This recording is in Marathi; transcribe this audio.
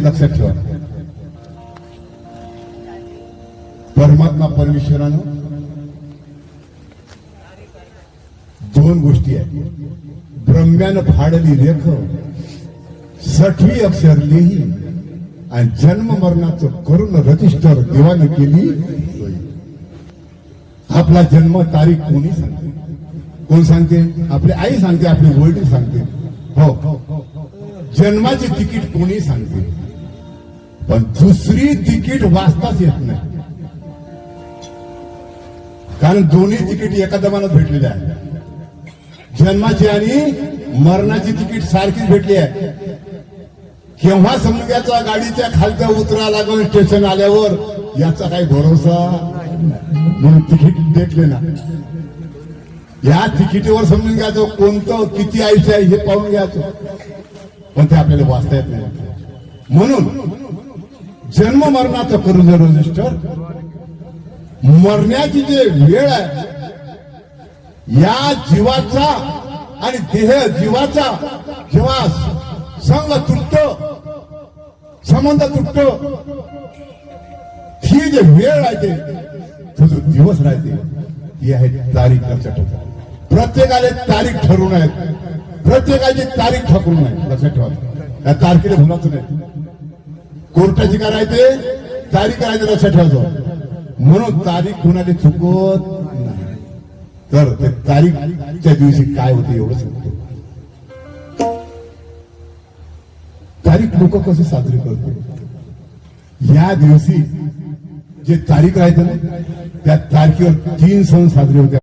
लक्षात ठेवा, परमात्मा परमेश्वरानं दोन गोष्टी आहेत. ब्रह्म्यानं फाडली रेख, 60वी अक्षर लिही आणि जन्म मरणाचं करून रजिस्टर देवानं केली. आपला जन्म तारीख कोणी सांगते? कोण सांगते? आपली आई सांगते, आपली वडील सांगते. हो, जन्माची तिकीट कोणी सांगते, पण दुसरी तिकीट वाचताच येत नाही. कारण दोन्ही तिकीट एका दमानं भेटलेली आहे. जन्माची आणि मरणाची तिकीट सारखीच भेटली आहे. केव्हा समजायचा गाडीच्या खालच्या उतरा लागून स्टेशन आल्यावर याचा काही भरोसा म्हणून तिकीट भेटले ना. या तिकिटीवर समजून घ्यायचं कोणतं किती आयुष्य आहे हे पाहून घ्यायचं, पण ते आपल्याला वाचता येत नाही. म्हणून जन्म मरणाचं करू जर रजिस्टर, मरण्याची जे वेळ आहे या जीवाचा आणि देह जीवाचा जेव्हा संग तुटतो, संबंध तुटतो, ही जे वेळ राहते, तो जो दिवस राहते, ही आहे तारीख. लक्षात ठेवा, प्रत्येकाला तारीख ठरवून आहे, प्रत्येकाची तारीख ठरवून आहे. लक्षात ठेवा, या तारखेला भुलायचं नाही. कोर्टाची काय राहते? तारीख राहते. लक्षात ठेवायचं. म्हणून तारीख कुणाला चुकत नाही. तर ते तारीखच्या दिवशी काय होते एवढं सांगतो. तारीख लोक कसे साजरे करतो? या दिवशी जे तारीख राहते ना, त्या तारखेवर 3 सण साजरे होते.